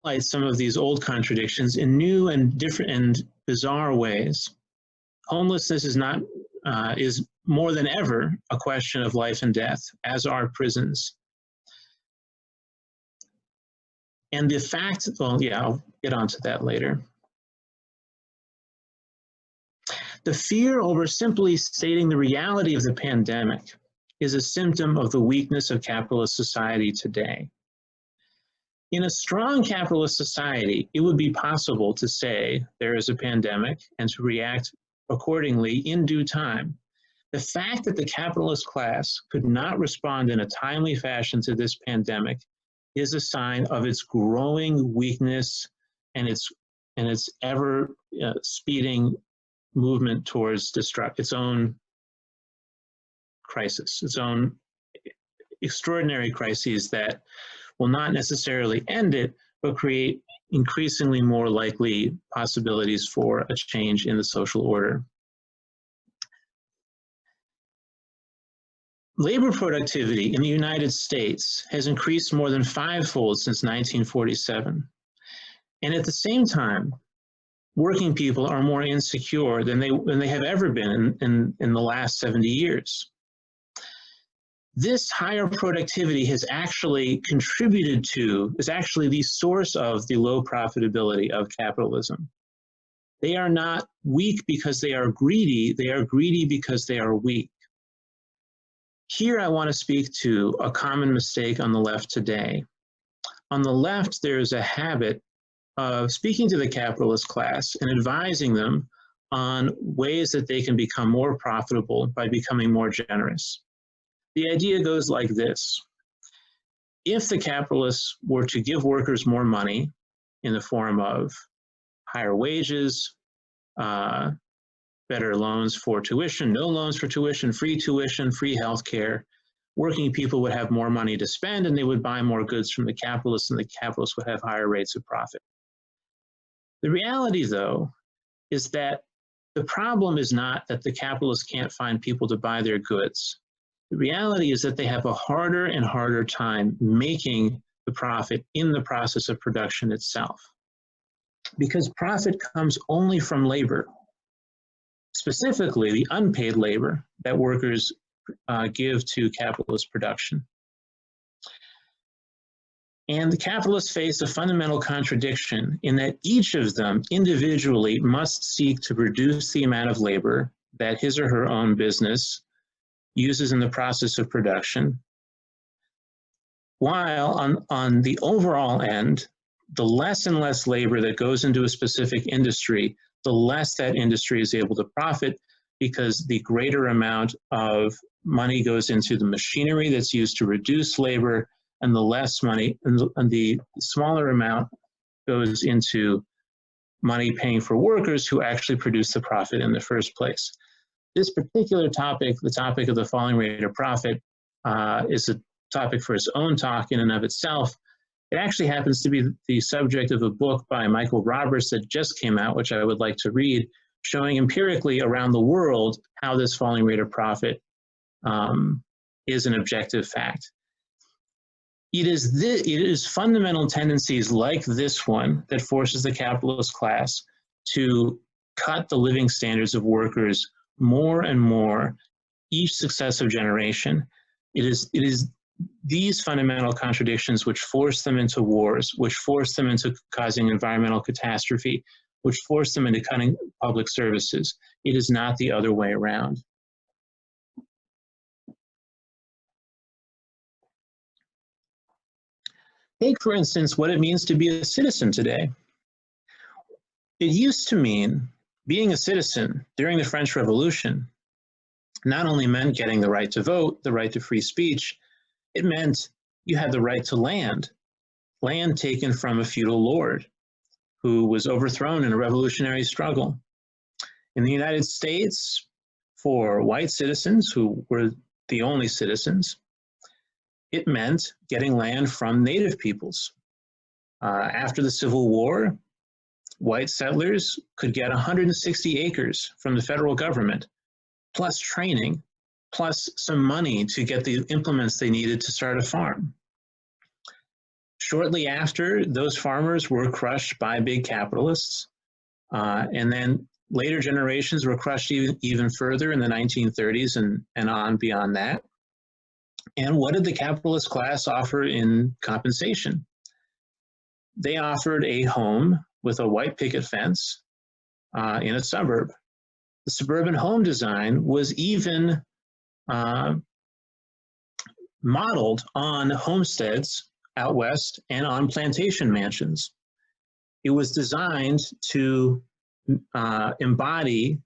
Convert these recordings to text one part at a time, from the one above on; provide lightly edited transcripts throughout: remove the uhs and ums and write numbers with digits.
highlight some of these old contradictions in new and different and bizarre ways. Homelessness is more than ever a question of life and death, as are prisons. And the fact, well, yeah, I'll get onto that later. The fear over simply stating the reality of the pandemic is a symptom of the weakness of capitalist society today. In a strong capitalist society, it would be possible to say there is a pandemic and to react accordingly in due time. The fact that the capitalist class could not respond in a timely fashion to this pandemic is a sign of its growing weakness and its ever speeding movement towards its own crisis, its own extraordinary crises that will not necessarily end it, but create increasingly more likely possibilities for a change in the social order. Labor productivity in the United States has increased more than fivefold since 1947. And at the same time, working people are more insecure than they have ever been in the last 70 years. This higher productivity has actually contributed to, is actually the source of the low profitability of capitalism. They are not weak because they are greedy because they are weak. Here I want to speak to a common mistake on the left today. On the left, there is a habit of speaking to the capitalist class and advising them on ways that they can become more profitable by becoming more generous. The idea goes like this. If the capitalists were to give workers more money in the form of higher wages, better loans for tuition, no loans for tuition, free healthcare, working people would have more money to spend and they would buy more goods from the capitalists and the capitalists would have higher rates of profit. The reality, though, is that the problem is not that the capitalists can't find people to buy their goods. The reality is that they have a harder and harder time making the profit in the process of production itself. Because profit comes only from labor, specifically the unpaid labor that workers give to capitalist production. And the capitalists face a fundamental contradiction in that each of them individually must seek to reduce the amount of labor that his or her own business uses in the process of production, while on the overall end, the less and less labor that goes into a specific industry, the less that industry is able to profit because the greater amount of money goes into the machinery that's used to reduce labor, and the less money and the smaller amount goes into money paying for workers who actually produce the profit in the first place. This particular topic, the topic of the falling rate of profit, is a topic for its own talk in and of itself. It actually happens to be the subject of a book by Michael Roberts that just came out, which I would like to read, showing empirically around the world how this falling rate of profit is an objective fact. It is fundamental tendencies like this one that forces the capitalist class to cut the living standards of workers more and more each successive generation. It is these fundamental contradictions which force them into wars, which force them into causing environmental catastrophe, which force them into cutting public services. It is not the other way around. Take, for instance, what it means to be a citizen today. It used to mean being a citizen during the French Revolution not only meant getting the right to vote, the right to free speech, it meant you had the right to land taken from a feudal lord who was overthrown in a revolutionary struggle. In the United States, for white citizens who were the only citizens, it meant getting land from native peoples. After the Civil War, white settlers could get 160 acres from the federal government, plus training, plus some money to get the implements they needed to start a farm. Shortly after, those farmers were crushed by big capitalists, and then later generations were crushed even further in the 1930s and on beyond that. And what did the capitalist class offer in compensation? They offered a home with a white picket fence in a suburb. The suburban home design was even modeled on homesteads out west and on plantation mansions. It was designed to embody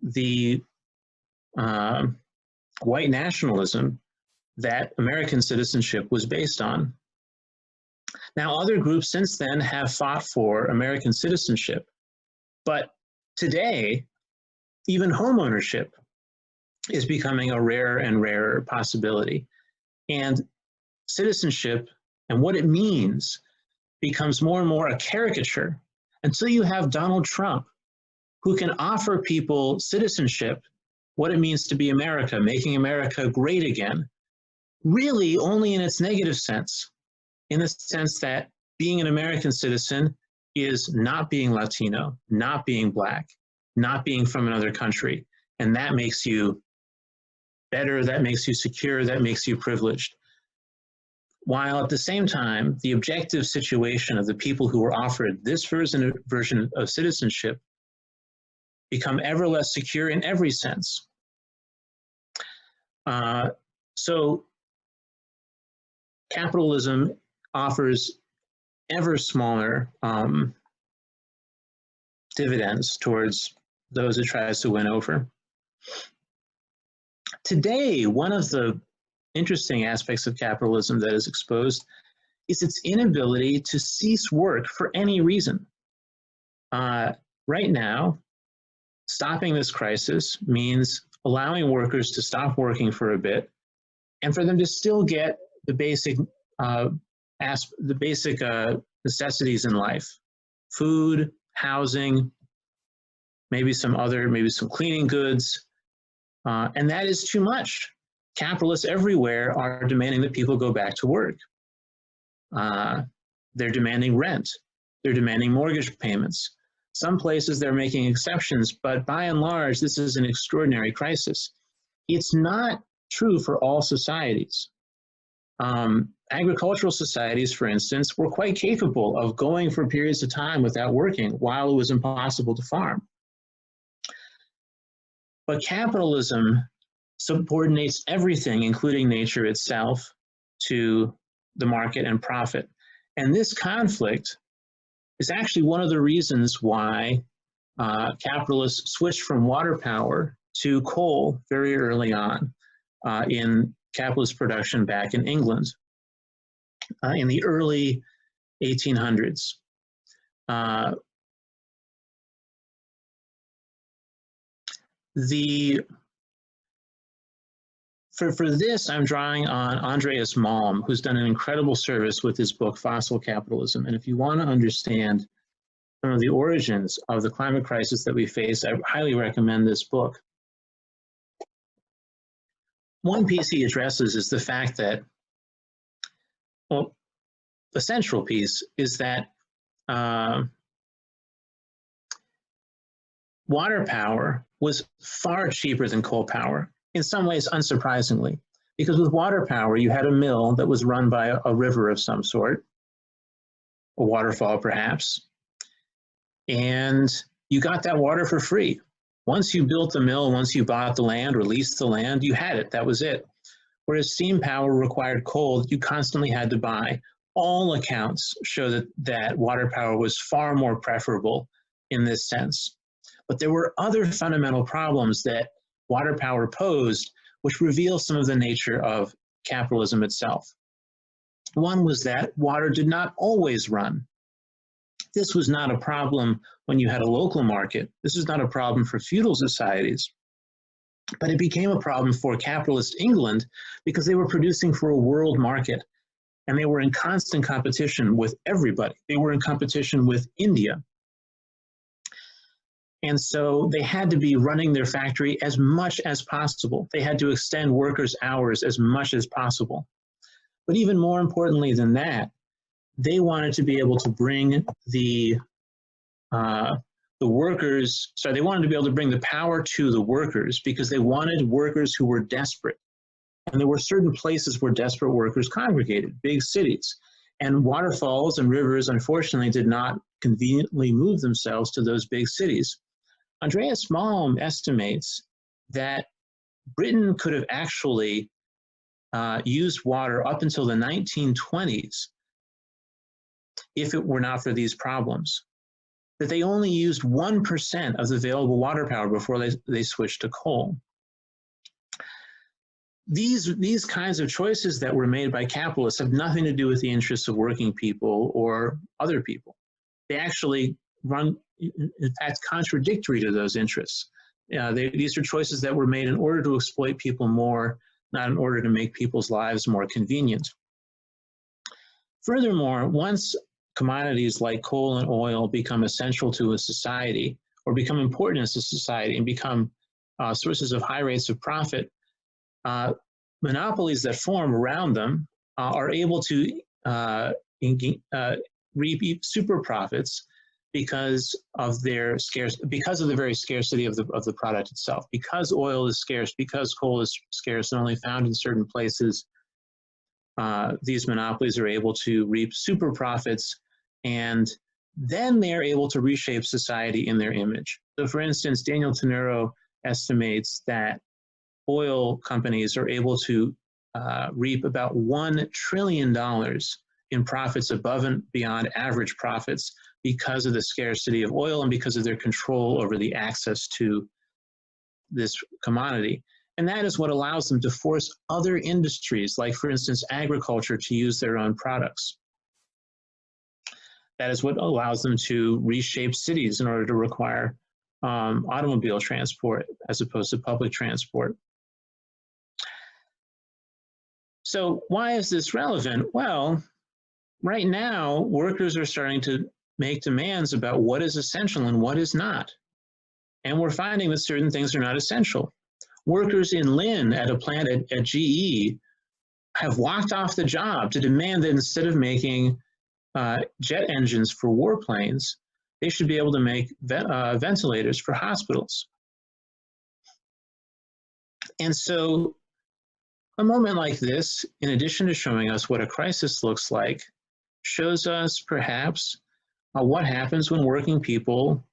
the white nationalism that American citizenship was based on. Now, other groups since then have fought for American citizenship, but today, even homeownership is becoming a rarer and rarer possibility. And citizenship and what it means becomes more and more a caricature until you have Donald Trump, who can offer people citizenship, what it means to be America, making America great again, really only in its negative sense, in the sense that being an American citizen is not being Latino, not being Black, not being from another country. And that makes you better, that makes you secure, that makes you privileged. While at the same time, the objective situation of the people who were offered this version of citizenship become ever less secure in every sense. So capitalism offers ever smaller dividends towards those it tries to win over. Today, one of the interesting aspects of capitalism that is exposed is its inability to cease work for any reason. Right now, stopping this crisis means allowing workers to stop working for a bit and for them to still get the basic necessities in life: food, housing, maybe some cleaning goods, and that is too much. Capitalists everywhere are demanding that people go back to work. They're demanding rent. They're demanding mortgage payments. Some places they're making exceptions, but by and large, this is an extraordinary crisis. It's not true for all societies. Agricultural societies, for instance, were quite capable of going for periods of time without working while it was impossible to farm. But capitalism subordinates everything, including nature itself, to the market and profit. And this conflict is actually one of the reasons why capitalists switched from water power to coal very early on in capitalist production back in England in the early 1800s. For this, I'm drawing on Andreas Malm, who's done an incredible service with his book, Fossil Capitalism. And if you want to understand some of the origins of the climate crisis that we face, I highly recommend this book. One piece he addresses is the fact that, well, the central piece is that water power was far cheaper than coal power. In some ways, unsurprisingly, because with water power, you had a mill that was run by a river of some sort, a waterfall perhaps, and you got that water for free. Once you built the mill, once you bought the land or leased the land, you had it, that was it. Whereas steam power required coal that you constantly had to buy. All accounts show that water power was far more preferable in this sense. But there were other fundamental problems that water power posed, which reveals some of the nature of capitalism itself. One was that water did not always run. This was not a problem when you had a local market. This is not a problem for feudal societies. But it became a problem for capitalist England because they were producing for a world market and they were in constant competition with everybody. They were in competition with India. And so they had to be running their factory as much as possible. They had to extend workers' hours as much as possible. But even more importantly than that, they wanted to be able to bring the workers, they wanted to be able to bring the power to the workers because they wanted workers who were desperate. And there were certain places where desperate workers congregated, big cities. And waterfalls and rivers, unfortunately, did not conveniently move themselves to those big cities. Andreas Malm estimates that Britain could have actually used water up until the 1920s if it were not for these problems. That they only used 1% of the available water power before they switched to coal. These kinds of choices that were made by capitalists have nothing to do with the interests of working people or other people. They actually run, in fact, contradictory to those interests. These are choices that were made in order to exploit people more, not in order to make people's lives more convenient. Furthermore, once commodities like coal and oil become essential to a society, or become important as a society and become sources of high rates of profit, monopolies that form around them are able to reap super profits because of their because of the very scarcity of the product itself. Because oil is scarce, because coal is scarce and only found in certain places, these monopolies are able to reap super profits, and then they're able to reshape society in their image. So for instance, Daniel Tenero estimates that oil companies are able to reap about $1 trillion in profits above and beyond average profits because of the scarcity of oil and because of their control over the access to this commodity. And that is what allows them to force other industries, like for instance, agriculture, to use their own products. That is what allows them to reshape cities in order to require automobile transport as opposed to public transport. So why is this relevant? Well, right now, workers are starting to make demands about what is essential and what is not. And we're finding that certain things are not essential. Workers in Lynn at a plant at GE have walked off the job to demand that instead of making jet engines for warplanes, they should be able to make ventilators for hospitals. And so a moment like this, in addition to showing us what a crisis looks like, shows us perhaps what happens when working people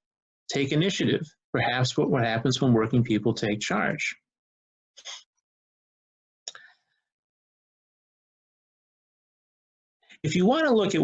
take initiative, perhaps what happens when working people take charge. If you want to look at